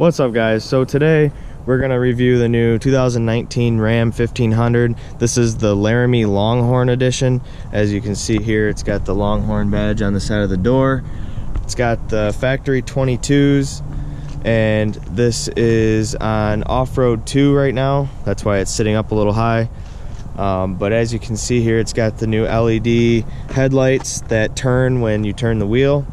What's up, guys? So today we're going to review the new 2019 Ram 1500. This is the Laramie Longhorn edition. As you can see here, it's got the Longhorn badge on the side of the door. It's got the factory 22s, and this is on off-road 2 right now. That's why it's sitting up a little high. But as you can see here, it's got the new LED headlights that turn when you turn the wheel.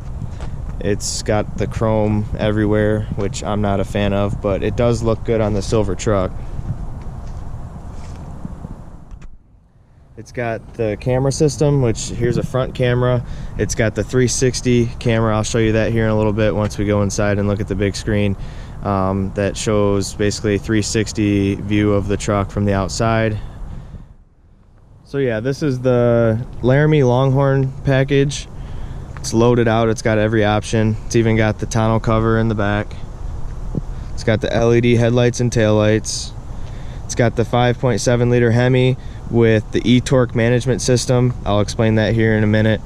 It's got the chrome everywhere, which I'm not a fan of, but it does look good on the silver truck. It's got the camera system, which here's a front camera. It's got the 360 camera. I'll show you that here in a little bit once we go inside and look at the big screen. That shows basically a 360 view of the truck from the outside. So yeah, this is the Laramie Longhorn package. It's loaded out. It's got every option. It's even got the tonneau cover in the back. It's got the LED headlights and taillights. It's got the 5.7 liter Hemi with the e-torque management system. I'll explain that here in a minute.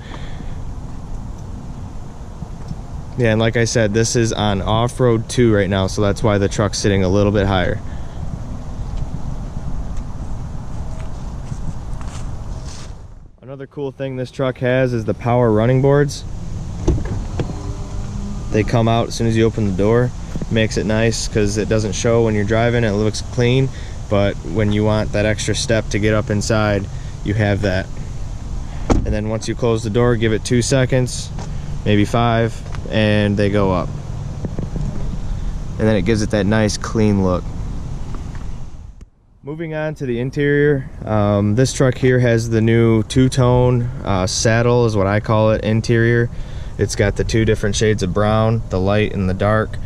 Yeah, and like I said, this is on off-road 2 right now, so that's why the truck's sitting a little bit higher. Another cool thing this truck has is the power running boards. They come out as soon as you open the door. Makes it nice because it doesn't show when you're driving. It looks clean, but when you want that extra step to get up inside, you have that. And then once you close the door, give it 2 seconds, maybe 5, and they go up. And then it gives it that nice clean look. Moving on to the interior, this truck here has the new two-tone saddle is what I call it interior. It's got the 2 different shades of brown, the light and the dark.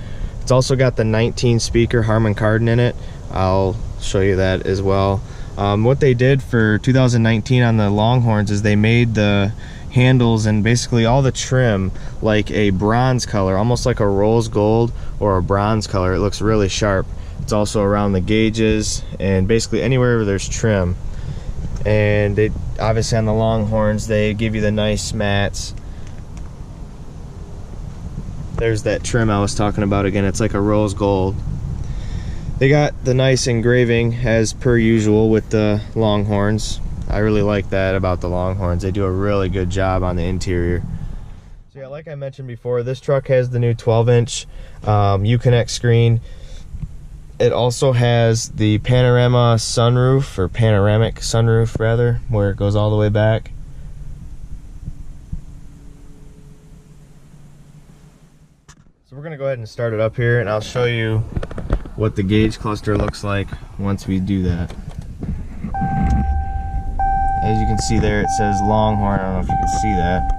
It's also got the 19 speaker Harman Kardon in it. I'll show you that as well. What they did for 2019 on the Longhorns is they made the handles and basically all the trim like a bronze color, almost like a rose gold or a bronze color. It looks really sharp. It's also around the gauges and basically anywhere where there's trim. And they obviously on the Longhorns they give you the nice mats. There's that trim I was talking about again. It's like a rose gold. They got the nice engraving as per usual with the Longhorns. I really like that about the Longhorns. They do a really good job on the interior. So yeah, like I mentioned before, this truck has the new 12-inch Uconnect screen. It also has the panoramic sunroof rather, where it goes all the way back. So we're gonna go ahead and start it up here, and I'll show you what the gauge cluster looks like once we do that. As you can see there, it says Longhorn. I don't know if you can see that.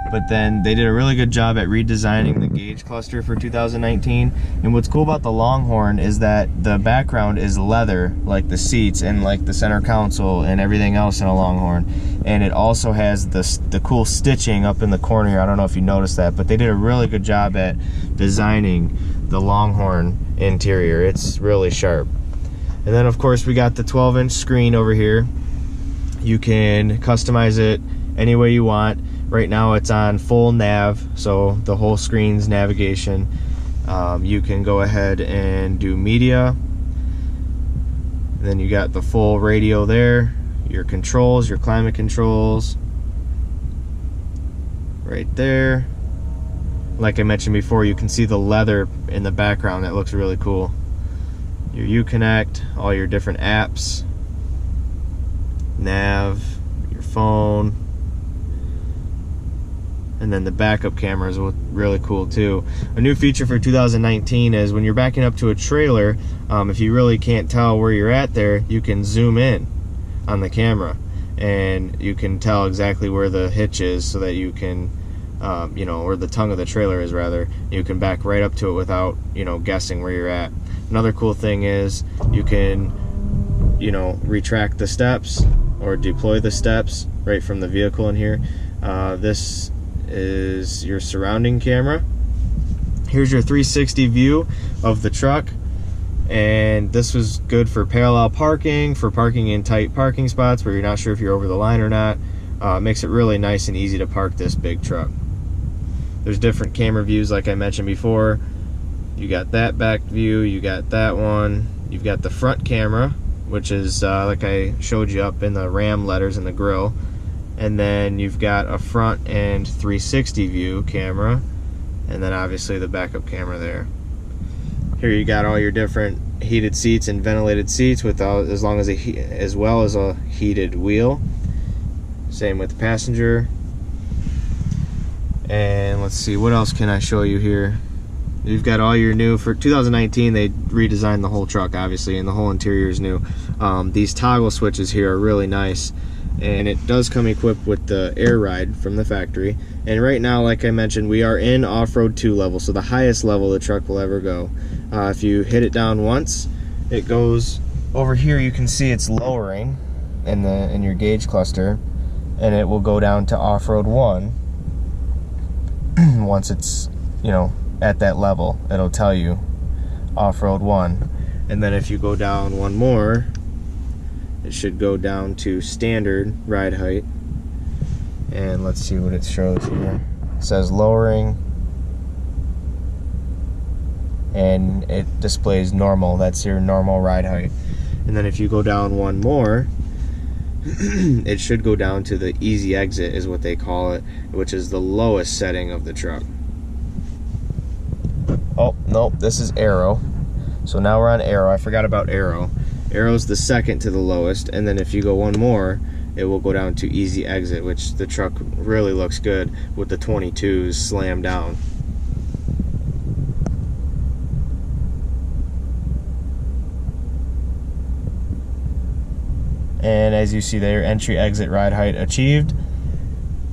But then they did a really good job at redesigning the gauge cluster for 2019. And what's cool about the Longhorn is that the background is leather, like the seats and like the center console and everything else in a Longhorn. And it also has the cool stitching up in the corner here. I don't know if you noticed that, but they did a really good job at designing the Longhorn interior. It's really sharp. And then of course we got the 12-inch screen over here. You can customize it any way you want. Right now it's on full nav, so the whole screen's navigation. You can go ahead and do media. And then you got the full radio there, your controls, your climate controls right there. Like I mentioned before, you can see the leather in the background. That looks really cool. Your Uconnect, all your different apps, nav, your phone. And then the backup cameras are really cool too. A new feature for 2019 is when you're backing up to a trailer, if you really can't tell where you're at there, you can zoom in on the camera and you can tell exactly where the hitch is so that you can, or the tongue of the trailer is rather, you can back right up to it without, guessing where you're at. Another cool thing is you can, retract the steps or deploy the steps right from the vehicle in here. This is your surrounding camera. Here's your 360 view of the truck, and this was good for parallel parking, for parking in tight parking spots where you're not sure if you're over the line or not. Makes it really nice and easy to park this big truck. There's different camera views like I mentioned before. You got that back view, you got that one. You've got the front camera, which is like I showed you up in the Ram letters in the grill. And then you've got a front and 360 view camera, and then obviously the backup camera there. Here you got all your different heated seats and ventilated seats without, as well as a heated wheel. Same with the passenger. And let's see, what else can I show you here? You've got all your new, for 2019 they redesigned the whole truck obviously, and the whole interior is new. These toggle switches here are really nice, and it does come equipped with the air ride from the factory. And right now, like I mentioned, we are in off-road 2 level, so the highest level the truck will ever go. If you hit it down once, it goes over here. You can see it's lowering in your gauge cluster, and it will go down to off-road 1 once it's, you know, at that level. It'll tell you off-road 1, and then if you go down one more, it should go down to standard ride height. And let's see what it shows here. It says lowering, and it displays normal. That's your normal ride height. And then if you go down one more, it should go down to the easy exit is what they call it, which is the lowest setting of the truck. Oh, nope, this is aero. So now we're on aero. I forgot about aero. Aero's the second to the lowest, and then if you go one more, it will go down to easy exit, which the truck really looks good with the 22s slammed down. And as you see there, entry exit ride height achieved,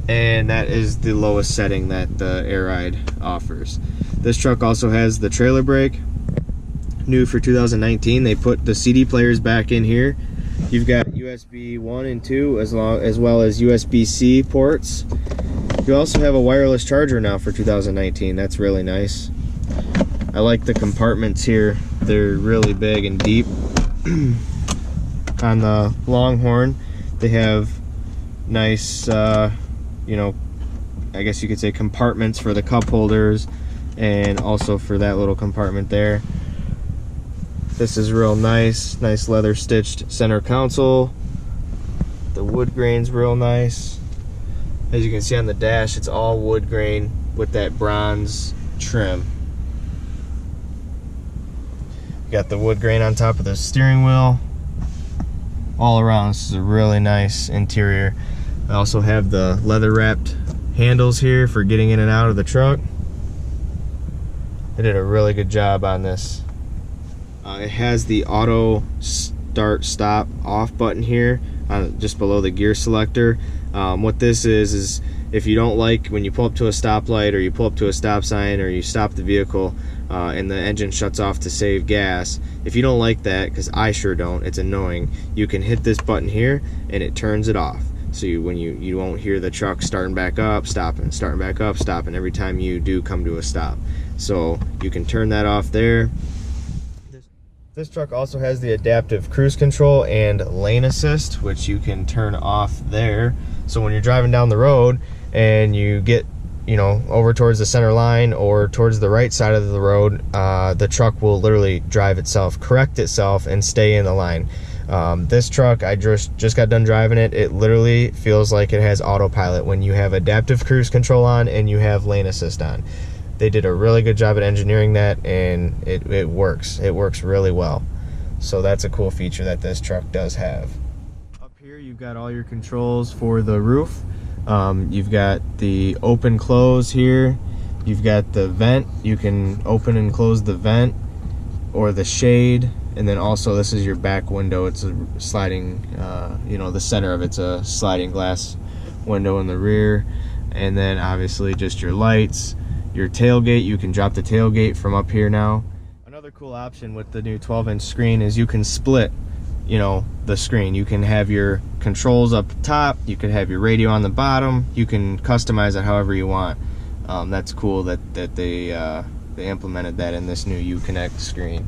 and that is the lowest setting that the Air Ride offers. This truck also has the trailer brake. New for 2019, they put the CD players back in here. You've got USB 1 and 2 as well as USB-C ports. You also have a wireless charger now for 2019. That's really nice. I like the compartments here. They're really big and deep. On the Longhorn, they have nice, you know, I guess you could say compartments for the cup holders, and also for that little compartment there. This is real nice leather stitched center console. The wood grain's real nice. As you can see on the dash, it's all wood grain with that bronze trim. You got the wood grain on top of the steering wheel. All around, this is a really nice interior. I also have the leather wrapped handles here for getting in and out of the truck. They did a really good job on this. It has the auto start stop off button here just below the gear selector. What this is if you don't like when you pull up to a stoplight, or you pull up to a stop sign, or you stop the vehicle and the engine shuts off to save gas, if you don't like that, because I sure don't, it's annoying, you can hit this button here and it turns it off. So when you won't hear the truck starting back up, stopping, starting back up, stopping every time you do come to a stop. So you can turn that off there. This truck also has the adaptive cruise control and lane assist, which you can turn off there. So when you're driving down the road and you get, you know, over towards the center line or towards the right side of the road, the truck will literally drive itself, correct itself, and stay in the line. This truck, I just got done driving it. It literally feels like it has autopilot when you have adaptive cruise control on and you have lane assist on. They did a really good job at engineering that, and it works. It works really well. So that's a cool feature that this truck does have. Up here you've got all your controls for the roof. You've got the open close here. You've got the vent. You can open and close the vent or the shade. And then also this is your back window. It's a sliding, you know, the center of it's a sliding glass window in the rear. And then obviously just your lights. Your tailgate, you can drop the tailgate from up here now. Another cool option with the new 12-inch screen is you can split, you know, the screen. You can have your controls up top, you can have your radio on the bottom, you can customize it however you want. That's cool that they implemented that in this new Uconnect screen.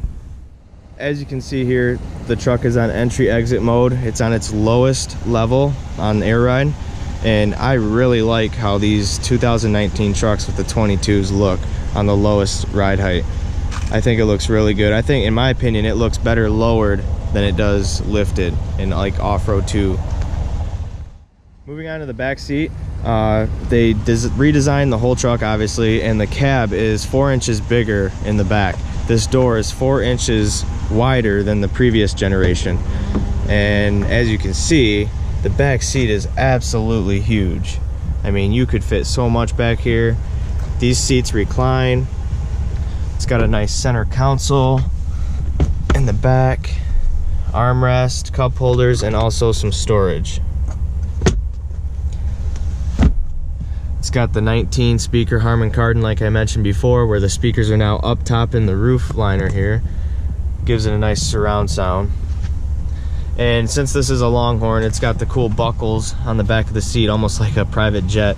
As you can see here, the truck is on entry exit mode. It's on its lowest level on Air Ride. And I really like how these 2019 trucks with the 22s look on the lowest ride height. I think it looks really good. I think, in my opinion, it looks better lowered than it does lifted in like off-road 2. Moving on to the back seat, they redesigned the whole truck, obviously, and the cab is 4 inches bigger in the back. This door is 4 inches wider than the previous generation, and as you can see, the back seat is absolutely huge. I mean, you could fit so much back here. These seats recline. It's got a nice center console in the back, armrest, cup holders, and also some storage. It's got the 19 speaker Harman Kardon, like I mentioned before, where the speakers are now up top in the roof liner here. Gives it a nice surround sound. And since this is a Longhorn, it's got the cool buckles on the back of the seat, almost like a private jet.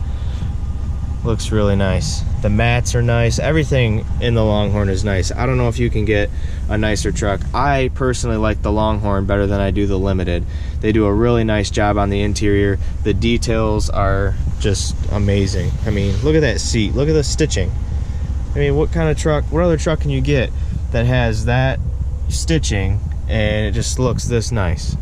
Looks really nice. The mats are nice. Everything in the Longhorn is nice. I don't know if you can get a nicer truck. I personally like the Longhorn better than I do the Limited. They do a really nice job on the interior. The details are just amazing. I mean, look at that seat. Look at the stitching. I mean, what kind of truck, what other truck can you get that has that stitching and it just looks this nice?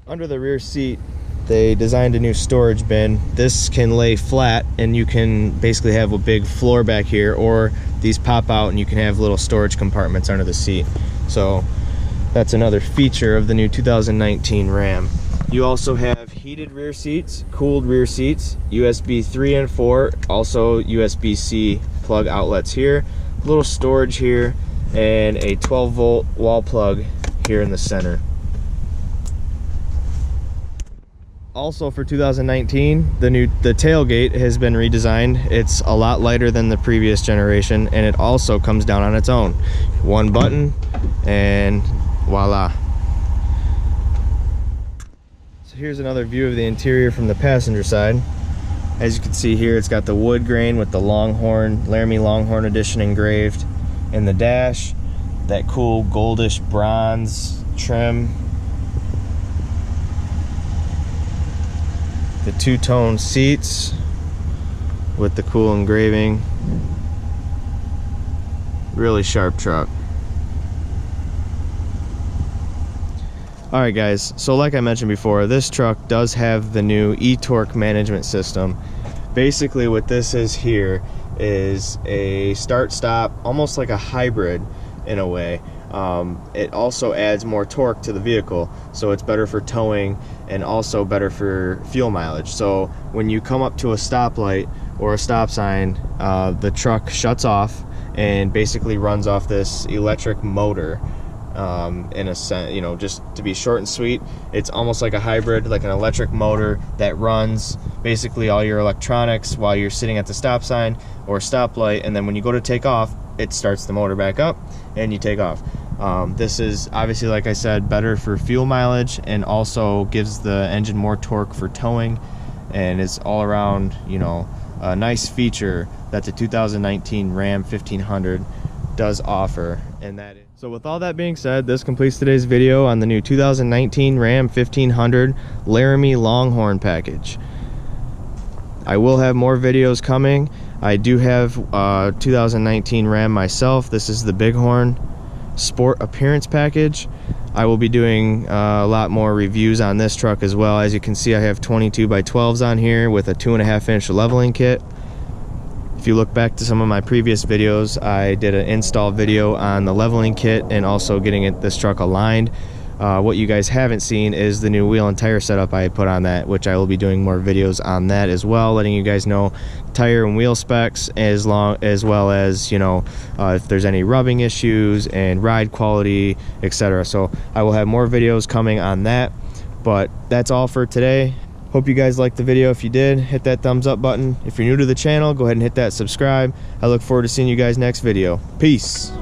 Under the rear seat, they designed a new storage bin. This can lay flat and you can basically have a big floor back here, or these pop out and you can have little storage compartments under the seat. So that's another feature of the new 2019 Ram. You also have heated rear seats, cooled rear seats, USB 3 and 4, also USB-C plug outlets here, little storage here, and a 12-volt wall plug here in the center. Also for 2019, the tailgate has been redesigned. It's a lot lighter than the previous generation, and it also comes down on its own. One button and voila. So here's another view of the interior from the passenger side. As you can see here, it's got the wood grain with the Longhorn, Laramie Longhorn edition engraved in the dash. That cool goldish bronze trim. The two-tone seats with the cool engraving. Really sharp truck. Alright guys, so like I mentioned before, this truck does have the new e-torque management system. Basically what this is here is a start-stop, almost like a hybrid in a way. It also adds more torque to the vehicle, so it's better for towing and also better for fuel mileage. So when you come up to a stoplight or a stop sign, the truck shuts off and basically runs off this electric motor. In a sense, you know, just to be short and sweet, it's almost like a hybrid, like an electric motor that runs basically all your electronics while you're sitting at the stop sign or stoplight, and then when you go to take off, it starts the motor back up and you take off. This is obviously, like I said, better for fuel mileage and also gives the engine more torque for towing, and it's all around, you know, a nice feature that the 2019 Ram 1500 does offer. And that is, so with all that being said, this completes today's video on the new 2019 Ram 1500 Laramie Longhorn package. I will have more videos coming. I do have 2019 Ram myself. This is the Bighorn Sport Appearance Package. I will be doing a lot more reviews on this truck as well. As you can see, I have 22x12s on here with a 2.5-inch leveling kit. If you look back to some of my previous videos, I did an install video on the leveling kit and also getting this truck aligned. What you guys haven't seen is the new wheel and tire setup I put on that, which I will be doing more videos on that as well, letting you guys know tire and wheel specs, as well as, you know, if there's any rubbing issues and ride quality, etc. So I will have more videos coming on that, but that's all for today. Hope you guys liked the video. If you did, hit that thumbs up button. If you're new to the channel, go ahead and hit that subscribe. I look forward to seeing you guys next video. Peace.